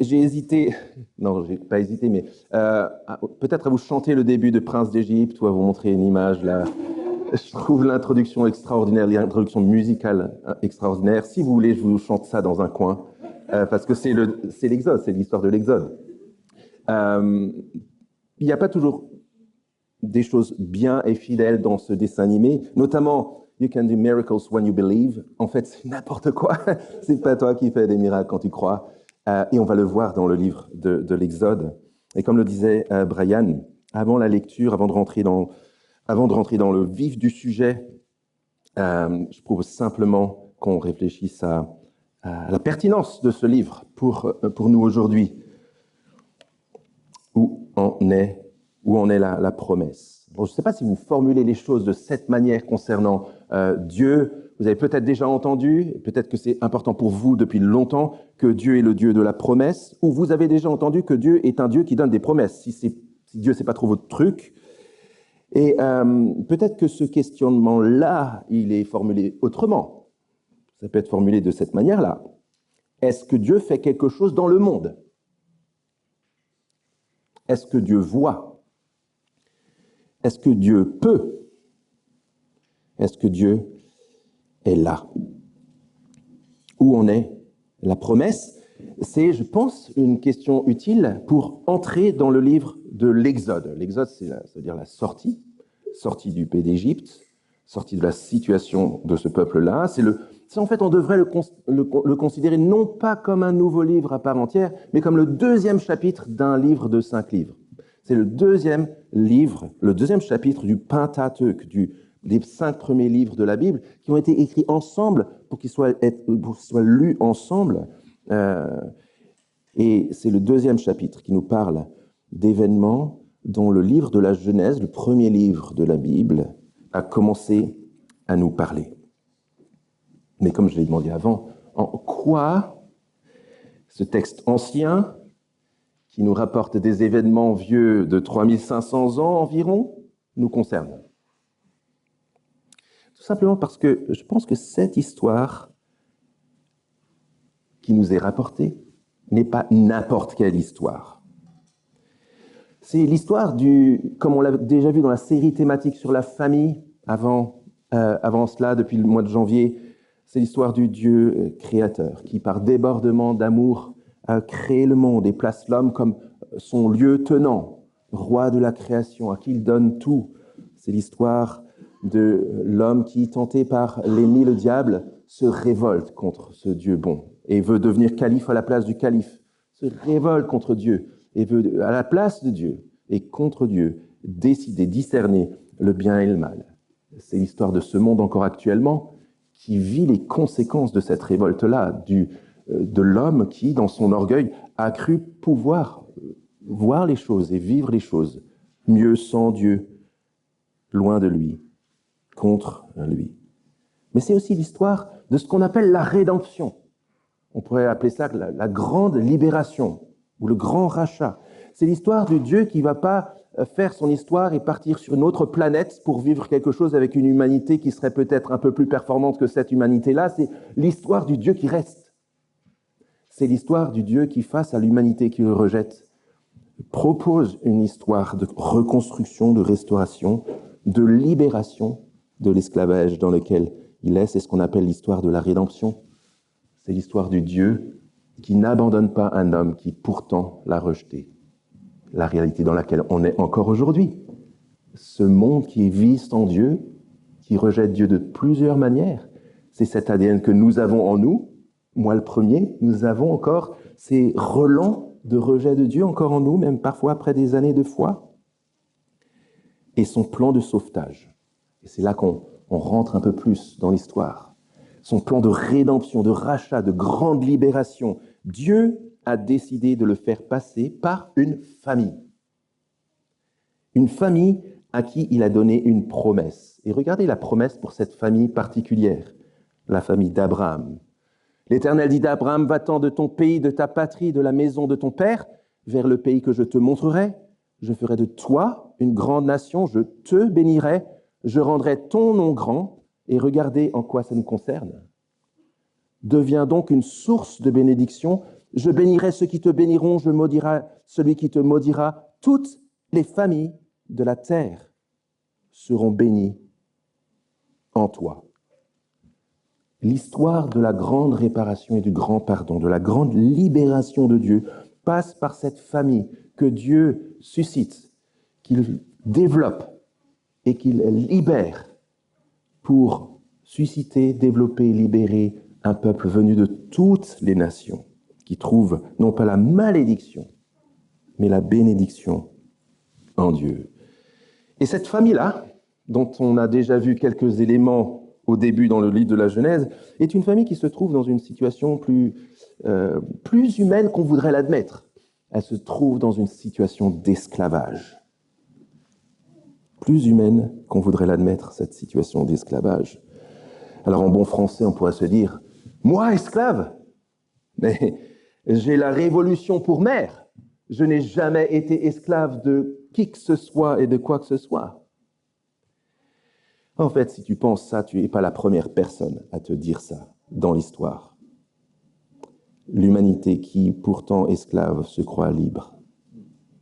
J'ai hésité, non, j'ai pas hésité, mais peut-être à vous chanter le début de Prince d'Égypte ou à vous montrer une image là. Je trouve l'introduction extraordinaire, l'introduction musicale extraordinaire. Si vous voulez, je vous chante ça dans un coin, parce que c'est l'Exode, c'est l'histoire de l'Exode. Euh, il n'y a pas toujours des choses bien et fidèles dans ce dessin animé, notamment You can do miracles when you believe. En fait, c'est n'importe quoi. C'est pas toi qui fais des miracles quand tu crois. Et on va le voir dans le livre de l'Exode. Et comme le disait Brian, avant la lecture, avant de rentrer dans le vif du sujet, je propose simplement qu'on réfléchisse à la pertinence de ce livre pour nous aujourd'hui. Où en est, où en est la promesse? Bon, je ne sais pas si vous formulez les choses de cette manière concernant Dieu. Vous avez peut-être déjà entendu, et peut-être que c'est important pour vous depuis longtemps, que Dieu est le Dieu de la promesse, ou vous avez déjà entendu que Dieu est un Dieu qui donne des promesses. Si Dieu, c'est pas trop votre truc. Et peut-être que ce questionnement-là, il est formulé autrement. Ça peut être formulé de cette manière-là. Est-ce que Dieu fait quelque chose dans le monde? Est-ce que Dieu voit? Est-ce que Dieu peut? Est-ce que Dieu est là? Où en est la promesse? C'est, je pense, une question utile pour entrer dans le livre de l'Exode. L'Exode, c'est-à-dire la sortie du pays d'Égypte, sortie de la situation de ce peuple-là. En fait, on devrait le considérer non pas comme un nouveau livre à part entière, mais comme le deuxième chapitre d'un livre de 5 livres. C'est le deuxième livre, le deuxième chapitre du Pentateuque, des 5 premiers livres de la Bible, qui ont été écrits ensemble pour qu'ils soient lus ensemble. Et c'est le deuxième chapitre qui nous parle d'événements dont le livre de la Genèse, le premier livre de la Bible, a commencé à nous parler. Mais comme je l'ai demandé avant, en quoi ce texte ancien, qui nous rapporte des événements vieux de 3500 ans environ, nous concerne? Tout simplement parce que je pense que cette histoire qui nous est rapportée n'est pas n'importe quelle histoire. C'est l'histoire comme on l'a déjà vu dans la série thématique sur la famille, avant cela, depuis le mois de janvier, c'est l'histoire du Dieu créateur qui, par débordement d'amour, a créé le monde et place l'homme comme son lieu tenant, roi de la création, à qui il donne tout. C'est l'histoire de l'homme qui, tenté par l'ennemi, le diable, se révolte contre ce Dieu bon et veut devenir calife à la place du calife, se révolte contre Dieu et veut, à la place de Dieu et contre Dieu, décider, discerner le bien et le mal. C'est l'histoire de ce monde encore actuellement qui vit les conséquences de cette révolte-là, de l'homme qui, dans son orgueil, a cru pouvoir voir les choses et vivre les choses mieux sans Dieu, loin de lui, contre lui. Mais c'est aussi l'histoire de ce qu'on appelle la rédemption. On pourrait appeler ça la grande libération ou le grand rachat. C'est l'histoire du Dieu qui ne va pas faire son histoire et partir sur une autre planète pour vivre quelque chose avec une humanité qui serait peut-être un peu plus performante que cette humanité-là. C'est l'histoire du Dieu qui reste. C'est l'histoire du Dieu qui, face à l'humanité qui le rejette, propose une histoire de reconstruction, de restauration, de libération de l'esclavage dans lequel il est. C'est ce qu'on appelle l'histoire de la rédemption. C'est l'histoire du Dieu qui n'abandonne pas un homme qui pourtant l'a rejeté. La réalité dans laquelle on est encore aujourd'hui. Ce monde qui vit sans Dieu, qui rejette Dieu de plusieurs manières, c'est cet ADN que nous avons en nous. Moi le premier, nous avons encore ces relents de rejet de Dieu encore en nous, même parfois après des années de foi. Et son plan de sauvetage. Et c'est là qu'on rentre un peu plus dans l'histoire. Son plan de rédemption, de rachat, de grande libération. Dieu a décidé de le faire passer par une famille. Une famille à qui il a donné une promesse. Et regardez la promesse pour cette famille particulière, la famille d'Abraham. L'Éternel dit d'Abraham, va-t'en de ton pays, de ta patrie, de la maison de ton père, vers le pays que je te montrerai. Je ferai de toi une grande nation, je te bénirai, je rendrai ton nom grand. Et regardez en quoi ça nous concerne. Deviens donc une source de bénédiction Je bénirai ceux qui te béniront, je maudirai celui qui te maudira. Toutes les familles de la terre seront bénies en toi. L'histoire de la grande réparation et du grand pardon, de la grande libération de Dieu, passe par cette famille que Dieu suscite, qu'il développe et qu'il libère pour susciter, développer, libérer un peuple venu de toutes les nations qui trouve non pas la malédiction, mais la bénédiction en Dieu. Et cette famille-là, dont on a déjà vu quelques éléments au début dans le livre de la Genèse, est une famille qui se trouve dans une situation plus humaine qu'on voudrait l'admettre. Elle se trouve dans une situation d'esclavage. Plus humaine qu'on voudrait l'admettre, cette situation d'esclavage. Alors en bon français, on pourrait se dire « Moi, esclave, mais j'ai la révolution pour mère. Je n'ai jamais été esclave de qui que ce soit et de quoi que ce soit. » En fait, si tu penses ça, tu n'es pas la première personne à te dire ça dans l'histoire. L'humanité qui, pourtant esclave, se croit libre.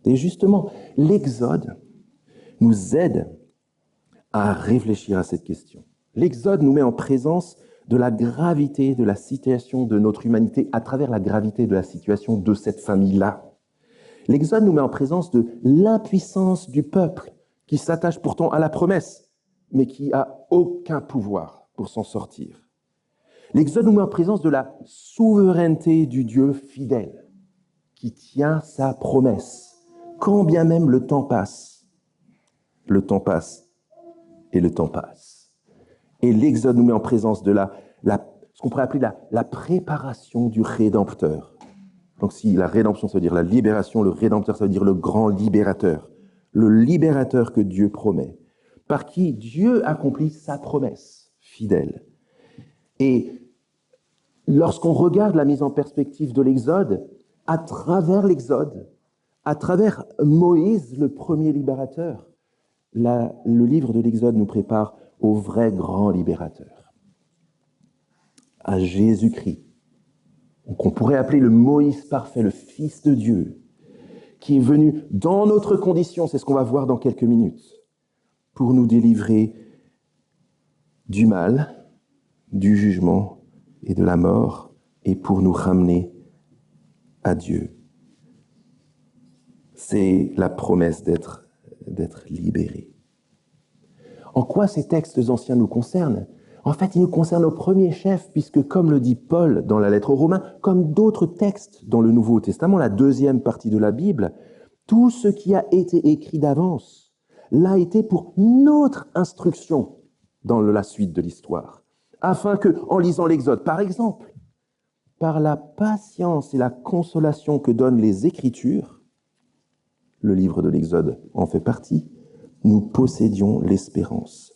Et justement, l'Exode nous aide à réfléchir à cette question. L'Exode nous met en présence de la gravité de la situation de notre humanité à travers la gravité de la situation de cette famille-là. L'Exode nous met en présence de l'impuissance du peuple qui s'attache pourtant à la promesse, mais qui n'a aucun pouvoir pour s'en sortir. L'Exode nous met en présence de la souveraineté du Dieu fidèle, qui tient sa promesse, quand bien même le temps passe. Le temps passe et le temps passe. Et l'Exode nous met en présence de ce qu'on pourrait appeler la préparation du Rédempteur. Donc si la rédemption, ça veut dire la libération, le Rédempteur, ça veut dire le grand libérateur. Le libérateur que Dieu promet, par qui Dieu accomplit sa promesse fidèle. Et lorsqu'on regarde la mise en perspective de l'Exode, à travers l'Exode, à travers Moïse, le premier libérateur, le livre de l'Exode nous prépare au vrai grand libérateur, à Jésus-Christ, qu'on pourrait appeler le Moïse parfait, le Fils de Dieu, qui est venu dans notre condition, c'est ce qu'on va voir dans quelques minutes, pour nous délivrer du mal, du jugement et de la mort, et pour nous ramener à Dieu. C'est la promesse d'être libérés. En quoi ces textes anciens nous concernent ? En fait, ils nous concernent au premier chef, puisque comme le dit Paul dans la lettre aux Romains, comme d'autres textes dans le Nouveau Testament, la deuxième partie de la Bible, tout ce qui a été écrit d'avance l'a été pour notre instruction dans la suite de l'histoire, afin que, en lisant l'Exode, par exemple, par la patience et la consolation que donnent les Écritures, le livre de l'Exode en fait partie, nous possédions l'espérance.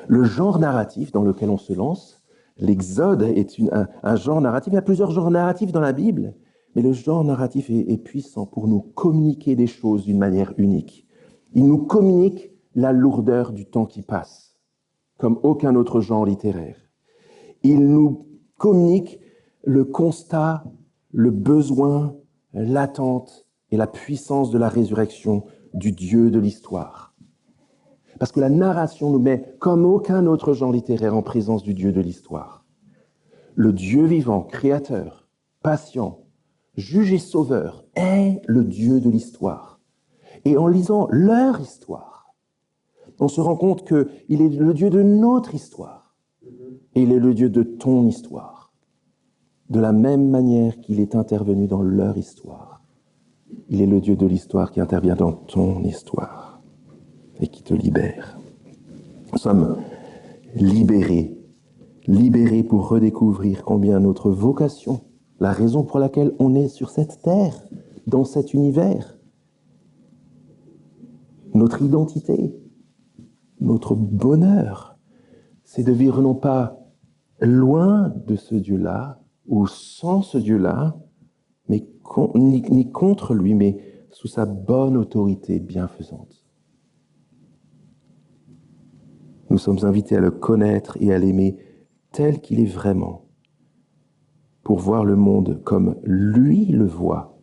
Le genre narratif dans lequel on se lance, l'Exode est un genre narratif. Il y a plusieurs genres narratifs dans la Bible, mais le genre narratif est puissant pour nous communiquer des choses d'une manière unique. Il nous communique la lourdeur du temps qui passe, comme aucun autre genre littéraire. Il nous communique le constat, le besoin, l'attente et la puissance de la résurrection du Dieu de l'histoire. Parce que la narration nous met, comme aucun autre genre littéraire, en présence du Dieu de l'histoire. Le Dieu vivant, créateur, patient, juge et sauveur, est le Dieu de l'histoire. Et en lisant leur histoire, on se rend compte qu'il est le Dieu de notre histoire. Et il est le Dieu de ton histoire. De la même manière qu'il est intervenu dans leur histoire. Il est le Dieu de l'histoire qui intervient dans ton histoire et qui te libère. Nous sommes libérés pour redécouvrir combien notre vocation, la raison pour laquelle on est sur cette terre, dans cet univers, notre identité, notre bonheur, c'est de vivre non pas loin de ce Dieu-là, ou sans ce Dieu-là, mais ni contre lui, mais sous sa bonne autorité bienfaisante. Nous sommes invités à le connaître et à l'aimer tel qu'il est vraiment, pour voir le monde comme lui le voit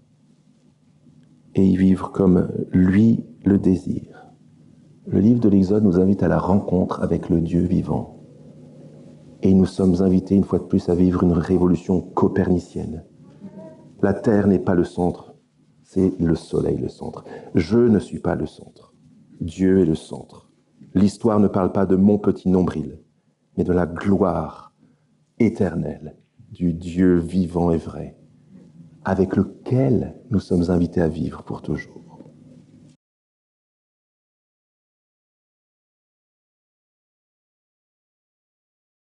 et y vivre comme lui le désire. Le livre de l'Exode nous invite à la rencontre avec le Dieu vivant. Et nous sommes invités une fois de plus à vivre une révolution copernicienne. La Terre n'est pas le centre, c'est le Soleil le centre. Je ne suis pas le centre. Dieu est le centre. L'histoire ne parle pas de mon petit nombril, mais de la gloire éternelle du Dieu vivant et vrai, avec lequel nous sommes invités à vivre pour toujours.